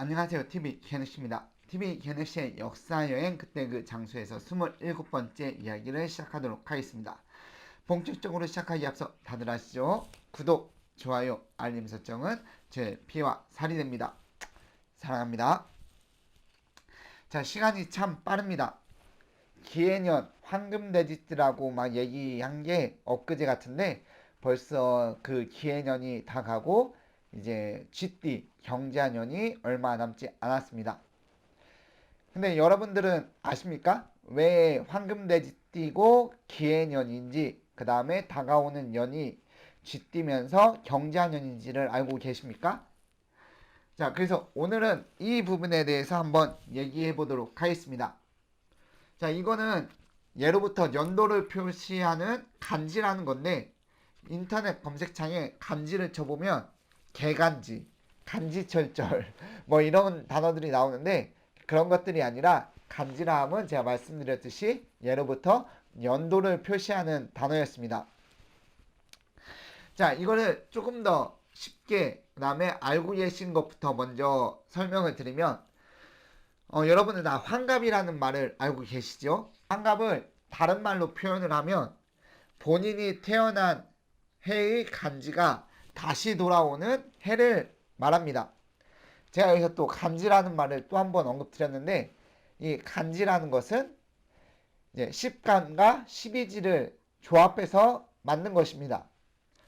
안녕하세요. TV 개네시입니다. TV 개네시의 역사여행 그때 그 장소에서 27번째 이야기를 시작하도록 하겠습니다. 본격적으로 시작하기 앞서 다들 아시죠? 구독, 좋아요, 알림 설정은 제 피와 살이 됩니다. 사랑합니다. 자, 시간이 참 빠릅니다. 기해년 황금돼지띠라고 막 얘기한 게 엊그제 같은데 벌써 그 기해년이 다 가고 이제 쥐띠 경자년이 얼마 남지 않았습니다. 근데 여러분들은 아십니까? 왜 황금돼지띠고 기해년인지 그 다음에 다가오는 년이 쥐띠면서 경자년인지를 알고 계십니까? 자, 그래서 오늘은 이 부분에 대해서 한번 얘기해 보도록 하겠습니다. 자, 이거는 예로부터 연도를 표시하는 간지라는 건데 인터넷 검색창에 간지를 쳐보면 개간지, 간지철절 뭐 이런 단어들이 나오는데 그런 것들이 아니라 간지라 함은 제가 말씀드렸듯이 예로부터 연도를 표시하는 단어였습니다. 자, 이거를 조금 더 쉽게 그 다음에 알고 계신 것부터 먼저 설명을 드리면 여러분들 다 환갑이라는 말을 알고 계시죠? 환갑을 다른 말로 표현을 하면 본인이 태어난 해의 간지가 다시 돌아오는 해를 말합니다. 제가 여기서 또 간지라는 말을 또 한 번 언급드렸는데 이 간지라는 것은 이제 10간과 12지를 조합해서 만든 것입니다.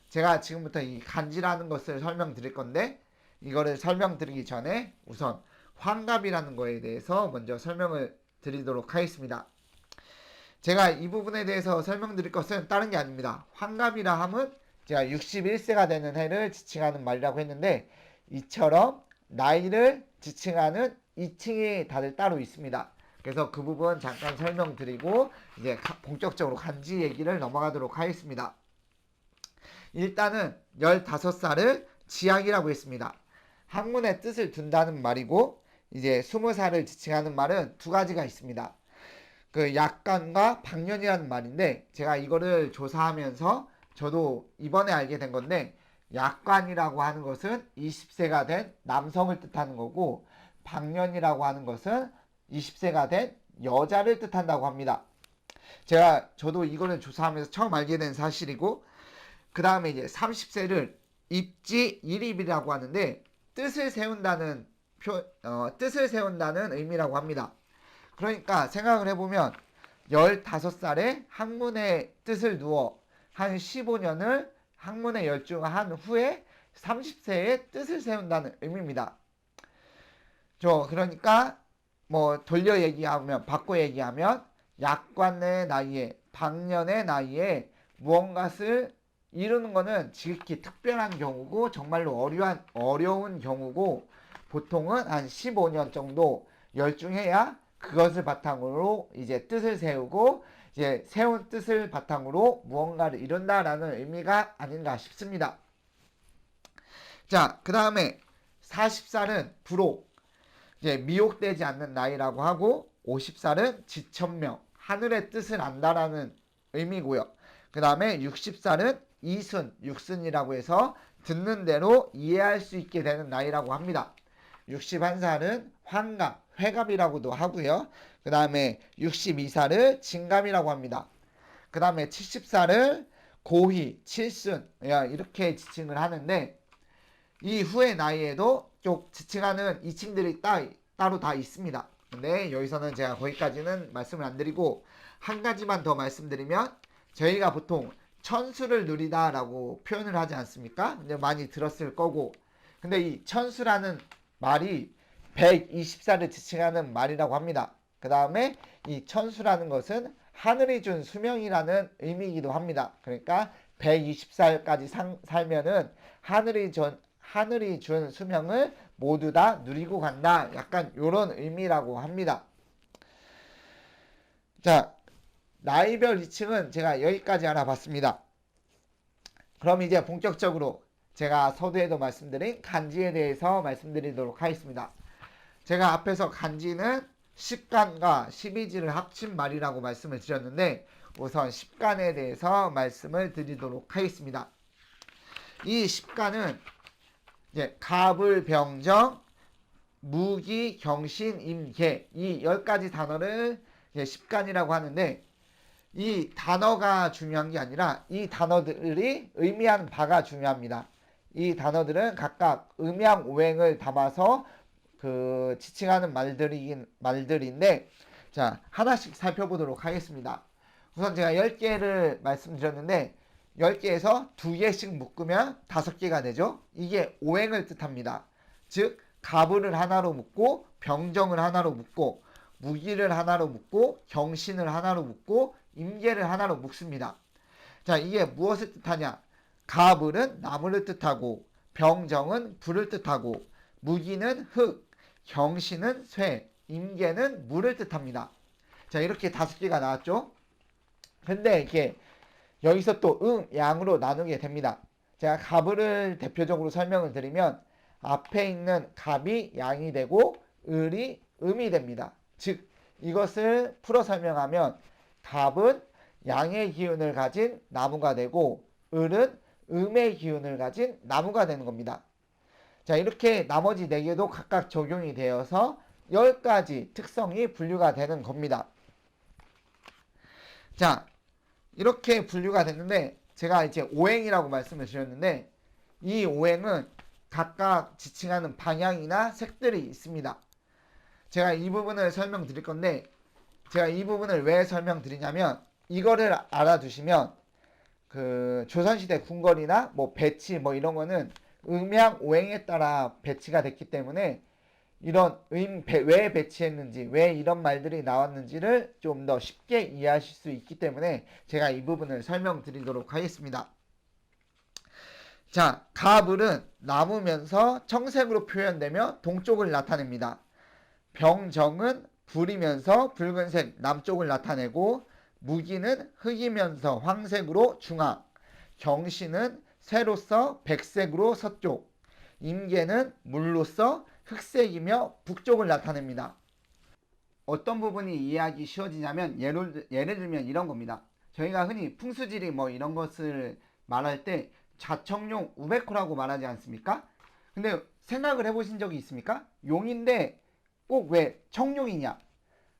제가 지금부터 이 간지라는 것을 설명드릴 건데 이거를 설명드리기 전에 우선 환갑이라는 거에 대해서 먼저 설명을 드리도록 하겠습니다. 제가 이 부분에 대해서 설명드릴 것은 다른 게 아닙니다. 환갑이라 함은 제가 61세가 되는 해를 지칭하는 말이라고 했는데 이처럼 나이를 지칭하는 이칭이 다들 따로 있습니다. 그래서 그 부분 잠깐 설명드리고 이제 본격적으로 간지 얘기를 넘어가도록 하겠습니다. 일단은 15살을 지약이라고 했습니다. 학문의 뜻을 둔다는 말이고 이제 20살을 지칭하는 말은 두 가지가 있습니다. 그 약관과 방년이라는 말인데 제가 이거를 조사하면서 저도 이번에 알게 된 건데 약관이라고 하는 것은 20세가 된 남성을 뜻하는 거고 방년이라고 하는 것은 20세가 된 여자를 뜻한다고 합니다. 저도 이거를 조사하면서 처음 알게 된 사실이고 그 다음에 이제 30세를 입지일입이라고 하는데 뜻을 세운다는 의미라고 합니다. 그러니까 생각을 해보면 15살에 학문의 뜻을 두어 한 15년을 학문에 열중한 후에 30세에 뜻을 세운다는 의미입니다. 그러니까 뭐 돌려 얘기하면 바꿔 얘기하면 약관의 나이에 방년의 나이에 무언가를 이루는 것은 지극히 특별한 경우고 정말로 어려운 경우고 보통은 한 15년 정도 열중해야 그것을 바탕으로 이제 뜻을 세우고 이제 세운 뜻을 바탕으로 무언가를 이룬다라는 의미가 아닌가 싶습니다. 자, 그 다음에 40살은 불호, 이제 미혹되지 않는 나이라고 하고 50살은 지천명, 하늘의 뜻을 안다라는 의미고요. 그 다음에 60살은 이순, 육순이라고 해서 듣는 대로 이해할 수 있게 되는 나이라고 합니다. 61살은 환갑, 회갑이라고도 하고요. 그 다음에 62살을 진갑이라고 합니다. 그 다음에 70살을 고희, 칠순 이렇게 지칭을 하는데 이 후의 나이에도 쪽 지칭하는 이칭들이 따로 다 있습니다. 근데 여기서는 제가 거기까지는 말씀을 안 드리고 한 가지만 더 말씀드리면 저희가 보통 천수를 누리다라고 표현을 하지 않습니까? 근데 많이 들었을 거고 근데 이 천수라는 말이 120살을 지칭하는 말이라고 합니다. 그 다음에 이 천수라는 것은 하늘이 준 수명이라는 의미이기도 합니다. 그러니까 120살까지 살면은 하늘이 준 수명을 모두 다 누리고 간다. 약간 이런 의미라고 합니다. 자, 나이별 지칭은 제가 여기까지 알아봤습니다. 그럼 이제 본격적으로 제가 서두에도 말씀드린 간지에 대해서 말씀드리도록 하겠습니다. 제가 앞에서 간지는 10간과 12지를 합친 말이라고 말씀을 드렸는데 우선 10간에 대해서 말씀을 드리도록 하겠습니다. 이 10간은 이제 갑을 병정, 무기, 경신, 임, 계 이 10가지 단어를 십간이라고 하는데 이 단어가 중요한 게 아니라 이 단어들이 의미하는 바가 중요합니다. 이 단어들은 각각 음양 오행을 담아서 그 지칭하는 말들인데 자 하나씩 살펴보도록 하겠습니다. 우선 제가 10개를 말씀드렸는데 10개에서 2개씩 묶으면 5개가 되죠. 이게 오행을 뜻합니다. 즉 가부를 하나로 묶고 병정을 하나로 묶고 무기를 하나로 묶고 경신을 하나로 묶고 임계를 하나로 묶습니다. 자 이게 무엇을 뜻하냐? 가불은 나무를 뜻하고 병정은 불을 뜻하고 무기는 흙, 경신은 쇠, 임계는 물을 뜻합니다. 자 이렇게 5개가 나왔죠. 근데 이렇게 여기서 또 양으로 나누게 됩니다. 제가 갑을 대표적으로 설명을 드리면 앞에 있는 갑이 양이 되고 을이 음이 됩니다. 즉 이것을 풀어 설명하면 갑은 양의 기운을 가진 나무가 되고 을은 음의 기운을 가진 나무가 되는 겁니다. 자 이렇게 나머지 4개도 각각 적용이 되어서 10가지 특성이 분류가 되는 겁니다. 자 이렇게 분류가 됐는데 제가 이제 오행이라고 말씀을 드렸는데 이 오행은 각각 지칭하는 방향이나 색들이 있습니다. 제가 이 부분을 설명드릴 건데 제가 이 부분을 왜 설명드리냐면 이거를 알아두시면 그 조선시대 궁궐이나 뭐 배치 뭐 이런 거는 음양 오행에 따라 배치가 됐기 때문에 이런 왜 배치했는지 왜 이런 말들이 나왔는지를 좀 더 쉽게 이해하실 수 있기 때문에 제가 이 부분을 설명드리도록 하겠습니다. 자, 가불은 나무면서 청색으로 표현되며 동쪽을 나타냅니다. 병정은 불이면서 붉은색 남쪽을 나타내고 무기는 흑이면서 황색으로 중앙, 경신은 쇠로서 백색으로 서쪽, 임계는 물로서 흑색이며 북쪽을 나타냅니다. 어떤 부분이 이해하기 쉬워지냐면 예를 들면 이런 겁니다. 저희가 흔히 풍수지리 뭐 이런 것을 말할 때 자청용 우백호라고 말하지 않습니까? 근데 생각을 해보신 적이 있습니까? 용인데 꼭 왜 청룡이냐?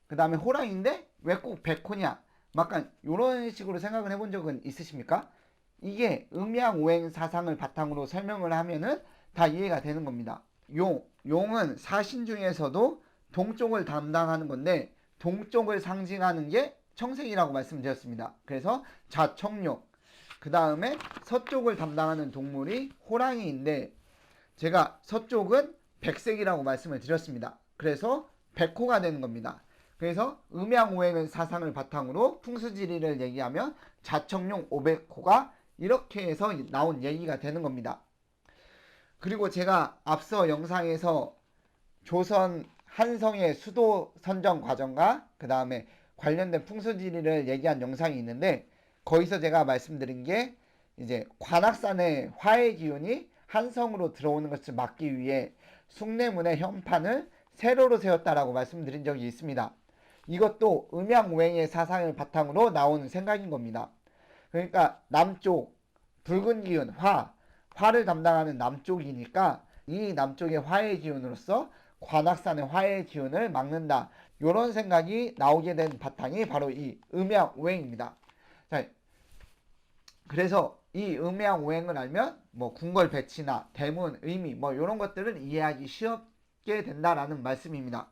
그 다음에 호랑인데 왜 꼭 백호냐? 약간 이런 식으로 생각을 해본 적은 있으십니까? 이게 음양오행 사상을 바탕으로 설명을 하면은 다 이해가 되는 겁니다. 용은 사신 중에서도 동쪽을 담당하는 건데 동쪽을 상징하는 게 청색이라고 말씀드렸습니다. 그래서 자청룡. 그 다음에 서쪽을 담당하는 동물이 호랑이인데 제가 서쪽은 백색이라고 말씀을 드렸습니다. 그래서 백호가 되는 겁니다. 그래서 음양오행의 사상을 바탕으로 풍수지리를 얘기하면 자청룡 오백호가 이렇게 해서 나온 얘기가 되는 겁니다. 그리고 제가 앞서 영상에서 조선 한성의 수도 선정 과정과 그 다음에 관련된 풍수지리를 얘기한 영상이 있는데 거기서 제가 말씀드린 게 이제 관악산의 화의 기운이 한성으로 들어오는 것을 막기 위해 숭례문의 현판을 세로로 세웠다라고 말씀드린 적이 있습니다. 이것도 음양오행의 사상을 바탕으로 나오는 생각인 겁니다. 그러니까 남쪽 붉은 기운 화를 담당하는 남쪽이니까 이 남쪽의 화의 기운으로서 관악산의 화의 기운을 막는다. 이런 생각이 나오게 된 바탕이 바로 이 음양오행입니다. 자, 그래서 이 음양오행을 알면 뭐 궁궐 배치나 대문 의미 뭐 이런 것들을 이해하기 쉽게 된다라는 말씀입니다.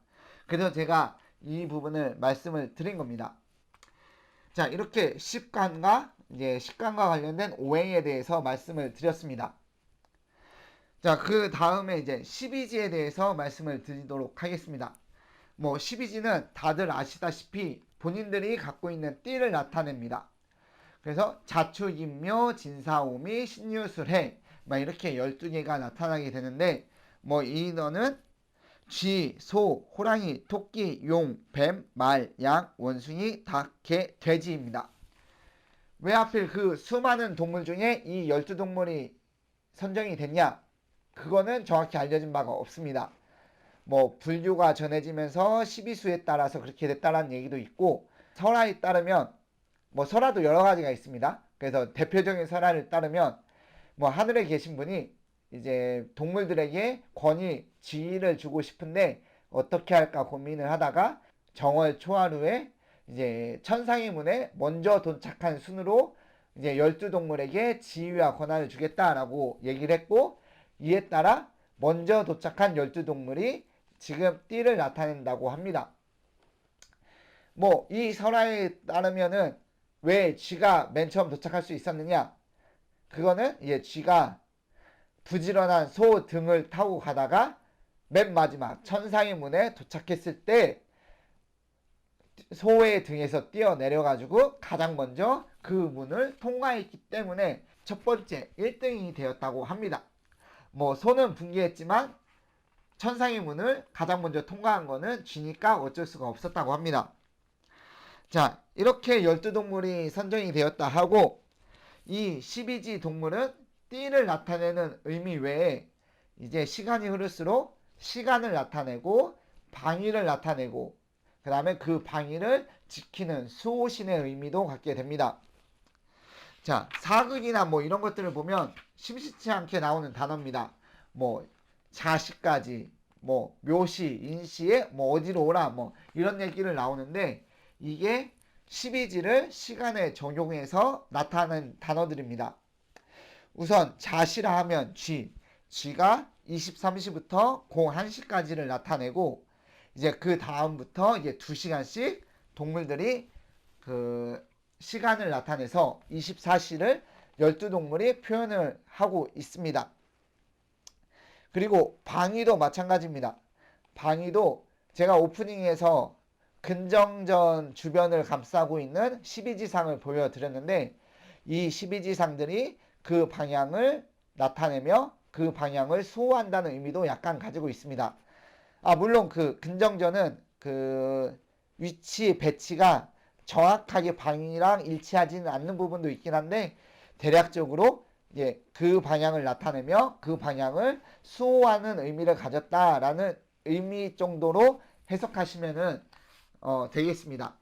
그래서 제가 이 부분을 말씀을 드린 겁니다. 자, 이렇게 식관과 관련된 오행에 대해서 말씀을 드렸습니다. 자, 그 다음에 이제 12지에 대해서 말씀을 드리도록 하겠습니다. 뭐 12지는 다들 아시다시피 본인들이 갖고 있는 띠를 나타냅니다. 그래서 자축인묘, 진사오미, 신유술해 막 이렇게 12개가 나타나게 되는데 뭐 이 인어는 쥐, 소, 호랑이, 토끼, 용, 뱀, 말, 양, 원숭이, 닭, 개, 돼지입니다. 왜 하필 그 수많은 동물 중에 이 12동물이 선정이 됐냐? 그거는 정확히 알려진 바가 없습니다. 뭐 분류가 전해지면서 12수에 따라서 그렇게 됐다라는 얘기도 있고 설화에 따르면 뭐 설화도 여러 가지가 있습니다. 그래서 대표적인 설화를 따르면 뭐 하늘에 계신 분이 이제 동물들에게 권위, 지위를 주고 싶은데 어떻게 할까 고민을 하다가 정월 초하루에 이제 천상의 문에 먼저 도착한 순으로 이제 12동물에게 지위와 권한을 주겠다라고 얘기를 했고, 이에 따라 먼저 도착한 12동물이 지금 띠를 나타낸다고 합니다. 뭐 이 설화에 따르면은 왜 쥐가 맨 처음 도착할 수 있었느냐? 그거는 이제 쥐가 부지런한 소 등을 타고 가다가 맨 마지막 천상의 문에 도착했을 때 소의 등에서 뛰어내려가지고 가장 먼저 그 문을 통과했기 때문에 첫 번째 1등이 되었다고 합니다. 뭐 소는 분개했지만 천상의 문을 가장 먼저 통과한 거는 쥐니까 어쩔 수가 없었다고 합니다. 자, 이렇게 12동물이 선정이 되었다 하고, 이 12지 동물은 띠를 나타내는 의미 외에 이제 시간이 흐를수록 시간을 나타내고 방위를 나타내고 그 다음에 그 방위를 지키는 수호신의 의미도 갖게 됩니다. 자, 사극이나 뭐 이런 것들을 보면 심심치 않게 나오는 단어입니다. 뭐 자시까지, 뭐 묘시, 인시에 뭐 어디로 오라, 뭐 이런 얘기를 나오는데, 이게 12지를 시간에 적용해서 나타나는 단어들입니다. 우선 자시라 하면 쥐가 23시부터 01시까지를 나타내고, 이제 그 다음부터 이제 2시간씩 동물들이 그 시간을 나타내서 24시를 12동물이 표현을 하고 있습니다. 그리고 방위도 마찬가지입니다. 방위도 제가 오프닝에서 근정전 주변을 감싸고 있는 12지상을 보여드렸는데, 이 12지상들이 그 방향을 나타내며 그 방향을 수호한다는 의미도 약간 가지고 있습니다. 물론 그 근정전은 그 위치 배치가 정확하게 방향이랑 일치하지는 않는 부분도 있긴 한데, 대략적으로 이제 그 방향을 나타내며 그 방향을 수호하는 의미를 가졌다라는 의미 정도로 해석하시면은 되겠습니다.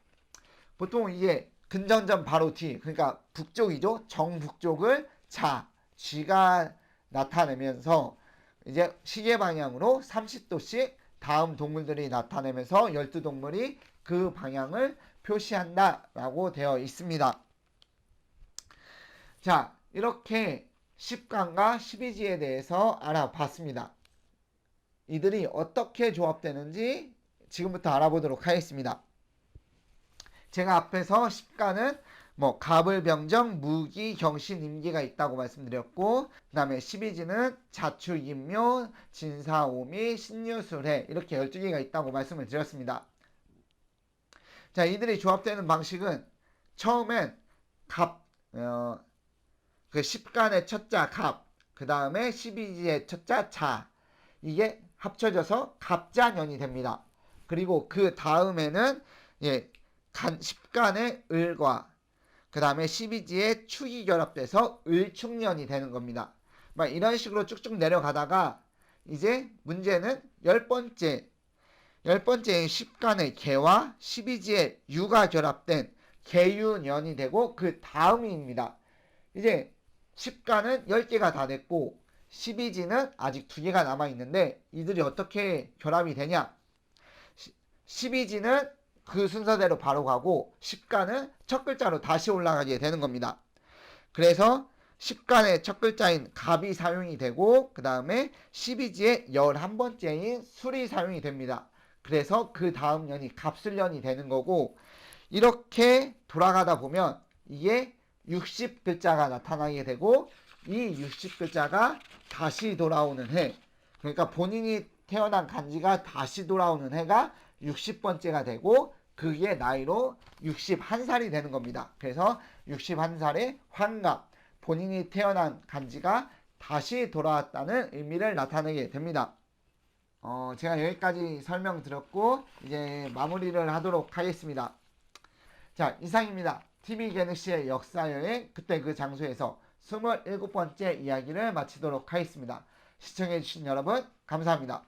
보통 이게 근정전 바로 뒤, 그러니까 북쪽이죠. 정북쪽을 쥐가 나타내면서 이제 시계 방향으로 30도씩 다음 동물들이 나타내면서 12동물이 그 방향을 표시한다라고 되어 있습니다. 자, 이렇게 10간과 12지에 대해서 알아봤습니다. 이들이 어떻게 조합되는지 지금부터 알아보도록 하겠습니다. 제가 앞에서 10간은 뭐 갑을병정, 무기, 경신, 임기가 있다고 말씀드렸고, 그 다음에 12지는 자추, 임묘, 진사, 오미, 신유술해 이렇게 12개가 있다고 말씀을 드렸습니다. 자, 이들이 조합되는 방식은 처음엔 그 10간의 첫자 갑, 그 다음에 12지의 첫자 자, 이게 합쳐져서 갑자년이 됩니다. 그리고 그 다음에는 10간의 을과 그 다음에 12지의 축이 결합돼서 을축년이 되는 겁니다. 이런 식으로 쭉쭉 내려가다가 이제 문제는 10번째인 10간의 개와 12지의 유가 결합된 개유년이 되고 그 다음입니다. 이제 10간은 10개가 다 됐고 12지는 아직 2개가 남아있는데, 이들이 어떻게 결합이 되냐? 12지는 그 순서대로 바로 가고 10간은 첫 글자로 다시 올라가게 되는 겁니다. 그래서 10간의 첫 글자인 갑이 사용이 되고, 그 다음에 12지의 11번째인 술이 사용이 됩니다. 그래서 그 다음 년이 갑술년이 되는 거고, 이렇게 돌아가다 보면 이게 60글자가 나타나게 되고, 이 60글자가 다시 돌아오는 해, 그러니까 본인이 태어난 간지가 다시 돌아오는 해가 60번째가 되고, 그게 나이로 61살이 되는 겁니다. 그래서 61살의 환갑, 본인이 태어난 간지가 다시 돌아왔다는 의미를 나타내게 됩니다. 제가 여기까지 설명드렸고 이제 마무리를 하도록 하겠습니다. 자, 이상입니다. TV 게넥시의 역사여행, 그때 그 장소에서 27번째 이야기를 마치도록 하겠습니다. 시청해주신 여러분 감사합니다.